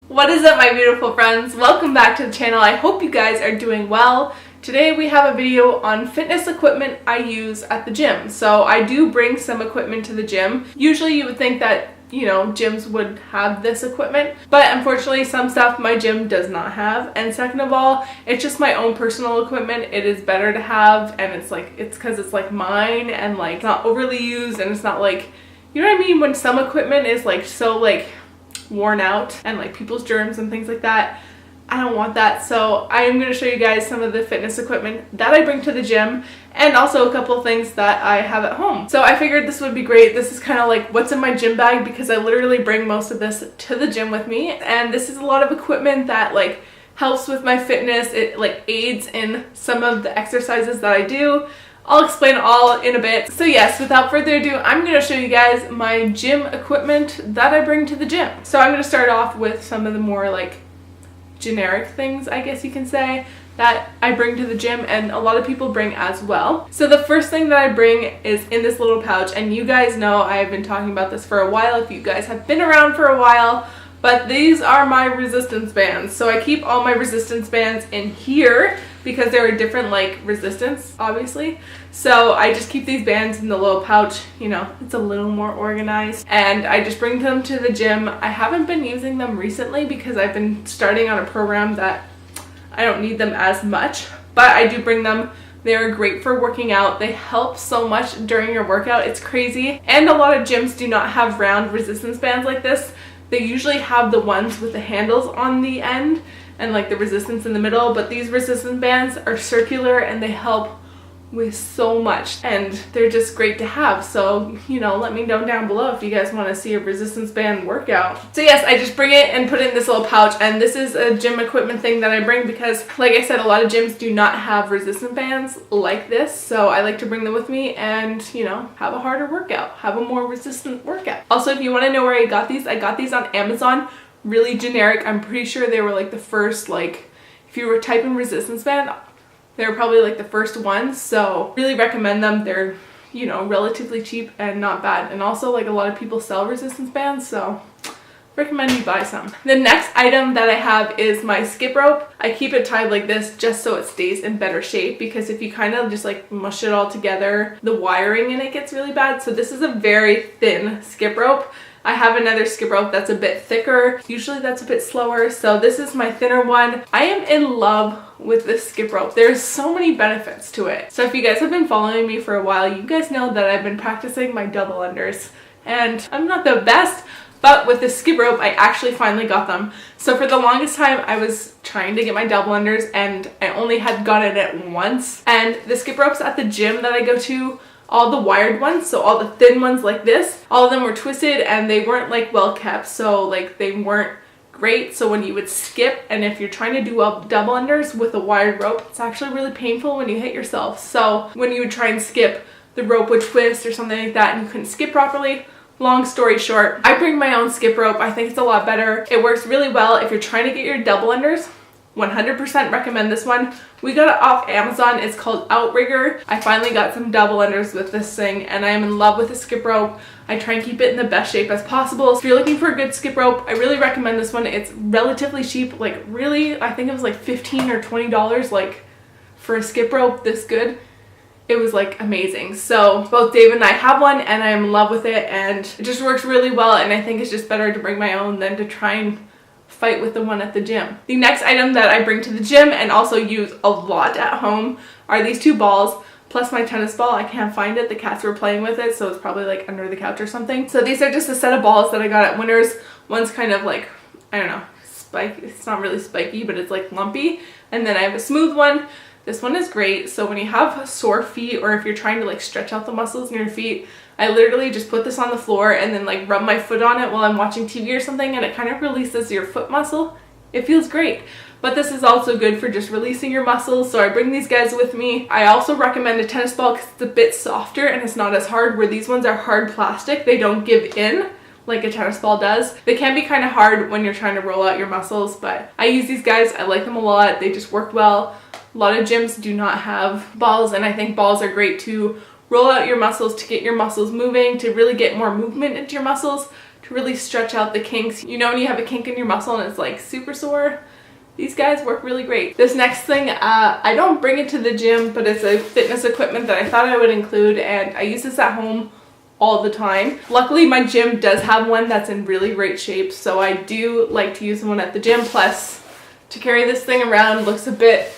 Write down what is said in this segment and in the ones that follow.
What is up, my beautiful friends? Welcome back to the channel. I hope you guys are doing well. Today we have a video on fitness equipment I use at the gym. So I do bring some equipment to the gym. Usually you would think that, gyms would have this equipment, but unfortunately some stuff my gym does not have. And second of all, it's just my own personal equipment. It is better to have, and it's because it's mine, and it's not overly used, and it's not you know what I mean, when some equipment is so worn out and people's germs and things like that. I don't want that, so I am going to show you guys some of the fitness equipment that I bring to the gym, and also a couple of things that I have at home. So I figured this would be great. This is kind of what's in my gym bag, because I literally bring most of this to the gym with me, and this is a lot of equipment that helps with my fitness. It aids in some of the exercises that I do. I'll explain all in a bit. So yes, without further ado, I'm going to show you guys my gym equipment that I bring to the gym. So I'm going to start off with some of the more generic things, I guess you can say, that I bring to the gym and a lot of people bring as well. So the first thing that I bring is in this little pouch, and you guys know I've been talking about this for a while if you guys have been around for a while, but these are my resistance bands. So I keep all my resistance bands in here because there are different resistance, obviously. So I just keep these bands in the little pouch, it's a little more organized, and I just bring them to the gym. I haven't been using them recently because I've been starting on a program that I don't need them as much, but I do bring them. They're great for working out. They help so much during your workout. It's crazy. And a lot of gyms do not have round resistance bands like this. They usually have the ones with the handles on the end and the resistance in the middle, but these resistance bands are circular and they help with so much, and they're just great to have. So let me know down below if you guys want to see a resistance band workout. So yes, I just bring it and put it in this little pouch, and this is a gym equipment thing that I bring because, like I said, a lot of gyms do not have resistance bands like this, so I like to bring them with me and have a harder workout, have a more resistant workout. Also, if you want to know where I got these on Amazon. Really generic. I'm pretty sure they were the first, if you were typing resistance band, they were probably the first ones. So really recommend them. They're relatively cheap and not bad, and also a lot of people sell resistance bands, so recommend you buy some. The next item that I have is my skip rope. I keep it tied like this just so it stays in better shape, because if you kind of just mush it all together, the wiring in it gets really bad. So this is a very thin skip rope. I have another skip rope that's a bit thicker. Usually that's a bit slower, so this is my thinner one. I am in love with this skip rope. There's so many benefits to it. So if you guys have been following me for a while, you guys know that I've been practicing my double unders, and I'm not the best, but with the skip rope I actually finally got them. So for the longest time I was trying to get my double unders and I only had gotten it once, and the skip ropes at the gym that I go to, all the wired ones, so all the thin ones like this, all of them were twisted and they weren't well kept, so they weren't great. So when you would skip, and if you're trying to do double unders with a wired rope, it's actually really painful when you hit yourself. So when you would try and skip, the rope would twist or something like that and you couldn't skip properly. Long story short, I bring my own skip rope. I think it's a lot better. It works really well if you're trying to get your double unders. 100% recommend this one. We got it off Amazon. It's called Outrigger. I finally got some double unders with this thing, and I am in love with the skip rope. I try and keep it in the best shape as possible. So if you're looking for a good skip rope, I really recommend this one. It's relatively cheap. Really, I think it was $15 or $20 for a skip rope this good. It was amazing. So both Dave and I have one, and I am in love with it, and it just works really well, and I think it's just better to bring my own than to try and fight with the one at the gym. The next item that I bring to the gym and also use a lot at home are these two balls plus my tennis ball. I can't find it. The cats were playing with it, so it's probably under the couch or something. So these are just a set of balls that I got at Winners. One's kind of I don't know, spike. It's not really spiky, but it's lumpy. And then I have a smooth one. This one is great. So when you have sore feet, or if you're trying to stretch out the muscles in your feet, I literally just put this on the floor and then rub my foot on it while I'm watching TV or something, and it kind of releases your foot muscle. It feels great. But this is also good for just releasing your muscles, so I bring these guys with me. I also recommend a tennis ball because it's a bit softer and it's not as hard, where these ones are hard plastic. They don't give in like a tennis ball does. They can be kind of hard when you're trying to roll out your muscles, but I use these guys. I like them a lot. They just work well. A lot of gyms do not have balls, and I think balls are great to roll out your muscles, to get your muscles moving, to really get more movement into your muscles. to really stretch out the kinks. You know when you have a kink in your muscle and it's like super sore? These guys work really great. This next thing, I don't bring it to the gym, but it's a fitness equipment that I thought I would include, and I use this at home all the time. Luckily, my gym does have one that's in really great shape, so I do like to use one at the gym. Plus, to carry this thing around looks a bit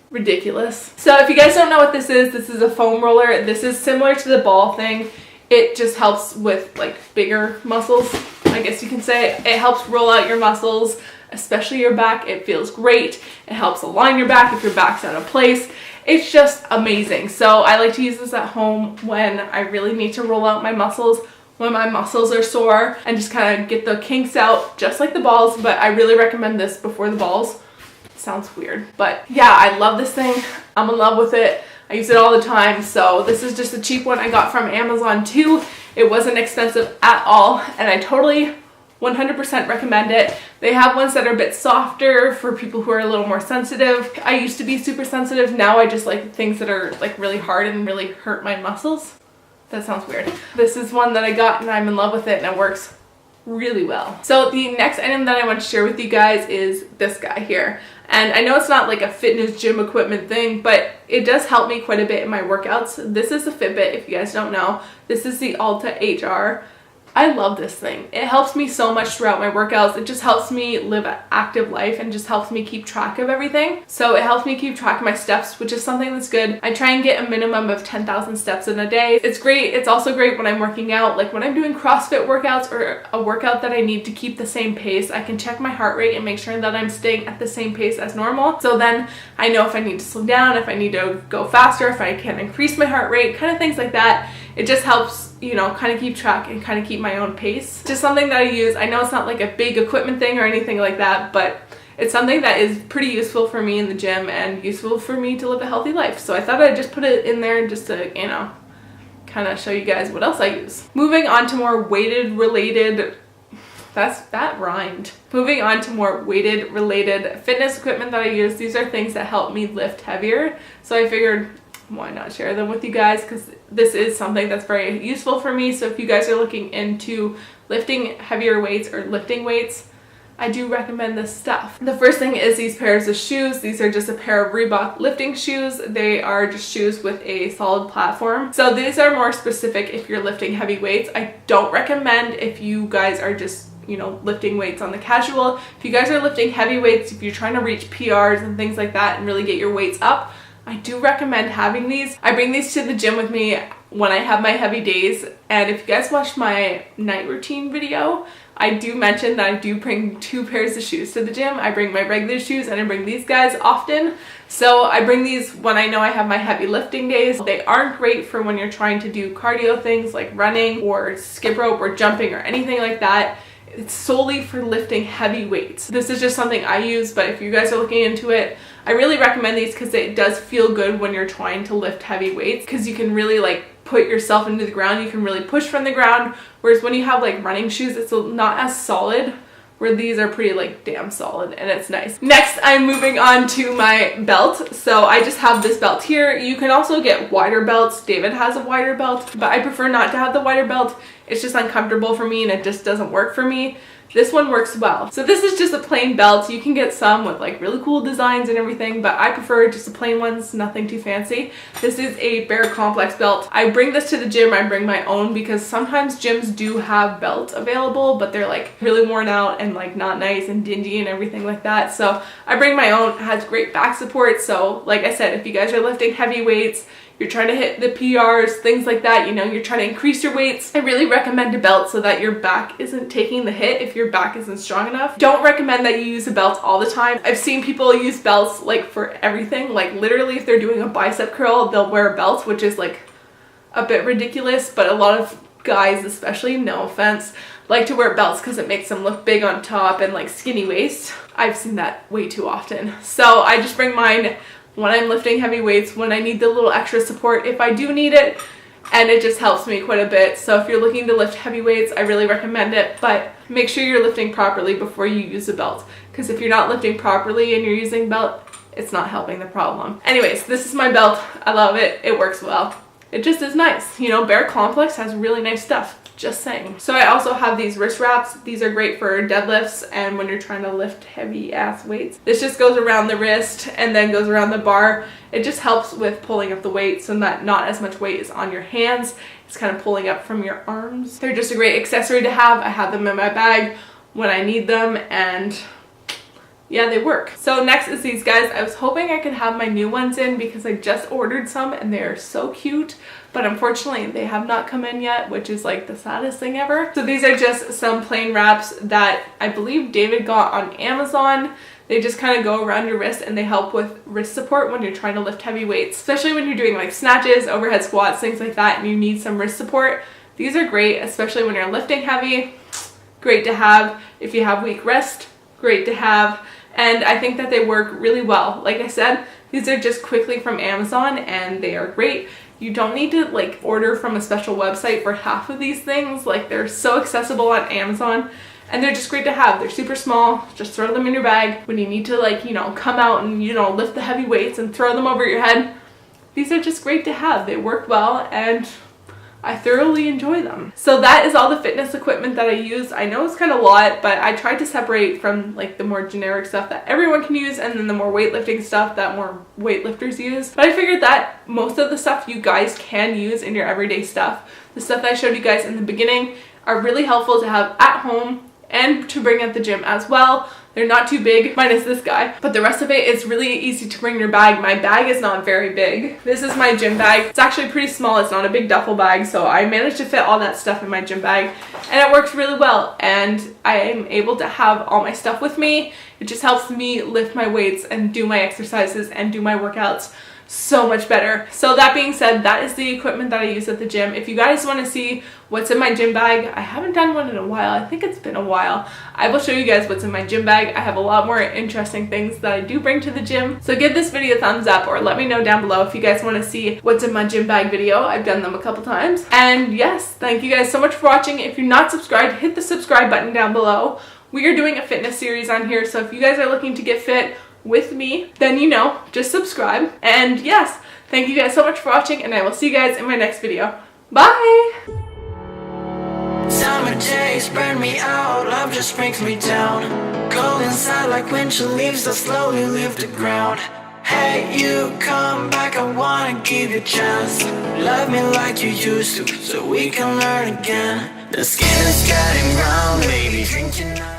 ridiculous. So if you guys don't know what this is a foam roller. This is similar to the ball thing. It just helps with like bigger muscles, I guess you can say. It helps roll out your muscles, especially your back. It feels great. It helps align your back if your back's out of place. It's just amazing. So I like to use this at home when I really need to roll out my muscles, when my muscles are sore, and just kind of get the kinks out, just like the balls. But I really recommend this before the balls. Sounds weird, but yeah, I love this thing. I'm in love with it. I use it all the time. So this is just a cheap one I got from Amazon too. It wasn't expensive at all, and I totally 100% recommend it. They have ones that are a bit softer for people who are a little more sensitive. I used to be super sensitive. Now I just like things that are like really hard and really hurt my muscles. That sounds weird. This is one that I got and I'm in love with it, and it works really well. So the next item that I want to share with you guys is this guy here. And I know it's not like a fitness gym equipment thing, but it does help me quite a bit in my workouts. This is a Fitbit, if you guys don't know. This is the Alta HR. I love this thing. It helps me so much throughout my workouts. It just helps me live an active life and just helps me keep track of everything. So it helps me keep track of my steps, which is something that's good. I try and get a minimum of 10,000 steps in a day. It's great. It's also great when I'm working out, like when I'm doing CrossFit workouts or a workout that I need to keep the same pace. I can check my heart rate and make sure that I'm staying at the same pace as normal. So then I know if I need to slow down, if I need to go faster, if I can increase my heart rate, kind of things like that. It just helps, you know, kind of keep track and kind of keep my own pace. Just something that I use. I know it's not like a big equipment thing or anything like that, but it's something that is pretty useful for me in the gym and useful for me to live a healthy life. So I thought I'd just put it in there just to, you know, kind of show you guys what else I use. Moving on to more weighted related, that rhymed. Moving on to more weighted related fitness equipment that I use. These are things that help me lift heavier. So I figured, why not share them with you guys, because this is something that's very useful for me. So if you guys are looking into lifting heavier weights or lifting weights, I do recommend this stuff. The first thing is these pairs of shoes. These are just a pair of Reebok lifting shoes. They are just shoes with a solid platform. So these are more specific if you're lifting heavy weights. I don't recommend if you guys are just, you know, lifting weights on the casual. If you guys are lifting heavy weights, if you're trying to reach PRs and things like that and really get your weights up, I do recommend having these. I bring these to the gym with me when I have my heavy days, and if you guys watch my night routine video, I do mention that I do bring 2 pairs of shoes to the gym. I bring my regular shoes and I bring these guys often. So I bring these when I know I have my heavy lifting days. They aren't great for when you're trying to do cardio things like running or skip rope or jumping or anything like that. It's solely for lifting heavy weights. This is just something I use, but if you guys are looking into it, I really recommend these because it does feel good when you're trying to lift heavy weights, because you can really like put yourself into the ground. You can really push from the ground, whereas when you have like running shoes, it's not as solid, where these are pretty like damn solid, and it's nice. Next, I'm moving on to my belt. So I just have this belt here. You can also get wider belts. David has a wider belt, but I prefer not to have the wider belt. It's just uncomfortable for me and it just doesn't work for me. This one works well. So this is just a plain belt. You can get some with like really cool designs and everything, but I prefer just the plain ones, nothing too fancy. This is a Bear Complex belt. I bring this to the gym. I bring my own because sometimes gyms do have belts available, but they're like really worn out and like not nice and dingy and everything like that. So I bring my own. It has great back support. So like I said, if you guys are lifting heavy weights, you're trying to hit the PRs, things like that, you know, you're trying to increase your weights, I really recommend a belt so that your back isn't taking the hit if your back isn't strong enough. Don't recommend that you use a belt all the time. I've seen people use belts like for everything. Like literally if they're doing a bicep curl, they'll wear a belt, which is like a bit ridiculous, but a lot of guys, especially, no offense, like to wear belts because it makes them look big on top and like skinny waist. I've seen that way too often. So I just bring mine when I'm lifting heavy weights, when I need the little extra support, if I do need it, and it just helps me quite a bit. So if you're looking to lift heavy weights, I really recommend it, but make sure you're lifting properly before you use a belt, because if you're not lifting properly and you're using belt, it's not helping the problem. Anyways, this is my belt. I love it. It works well. It just is nice. You know, Bear Complex has really nice stuff. Just saying. So I also have these wrist wraps. These are great for deadlifts and when you're trying to lift heavy ass weights. This just goes around the wrist and then goes around the bar. It just helps with pulling up the weight so that not as much weight is on your hands. It's kind of pulling up from your arms. They're just a great accessory to have. I have them in my bag when I need them, and yeah, they work. So next is these guys. I was hoping I could have my new ones in because I just ordered some and they're so cute, but unfortunately they have not come in yet, which is like the saddest thing ever. So these are just some plain wraps that I believe David got on Amazon. They just kind of go around your wrist and they help with wrist support when you're trying to lift heavy weights, especially when you're doing like snatches, overhead squats, things like that, and you need some wrist support. These are great, especially when you're lifting heavy. Great to have if you have weak wrist. Great to have. And I think that they work really well. Like I said, these are just quickly from Amazon and they are great. You don't need to like order from a special website for half of these things. Like, they're so accessible on Amazon and they're just great to have. They're super small. Just throw them in your bag when you need to, like, you know, come out and, you know, lift the heavy weights and throw them over your head. These are just great to have. They work well and I thoroughly enjoy them. So that is all the fitness equipment that I use. I know it's kind of a lot, but I tried to separate from like the more generic stuff that everyone can use and then the more weightlifting stuff that more weightlifters use. But I figured that most of the stuff you guys can use in your everyday stuff, the stuff that I showed you guys in the beginning, are really helpful to have at home and to bring at the gym as well. They're not too big, minus this guy, but the rest of it is really easy to bring in your bag. My bag is not very big. This is my gym bag. It's actually pretty small. It's not a big duffel bag, so I managed to fit all that stuff in my gym bag and it works really well, and I am able to have all my stuff with me. It just helps me lift my weights and do my exercises and do my workouts so much better. So that being said, that is the equipment that I use at the gym. If you guys want to see what's in my gym bag, I haven't done one in a while. I think it's been a while. I will show you guys what's in my gym bag. I have a lot more interesting things that I do bring to the gym. So give this video a thumbs up or let me know down below if you guys want to see what's in my gym bag video. I've done them a couple times. And yes, thank you guys so much for watching. If you're not subscribed, hit the subscribe button down below. We are doing a fitness series on here, so if you guys are looking to get fit with me, then you know, just subscribe. And yes, thank you guys so much for watching and I will see you guys in my next video. Bye! Summer days burn me out, love just brings me down. Go inside like winter leaves that slowly leave the ground. Hey, you come back, I wanna give you a chance. Love me like you used to, so we can learn again. The skin is getting brown, baby, drink your night.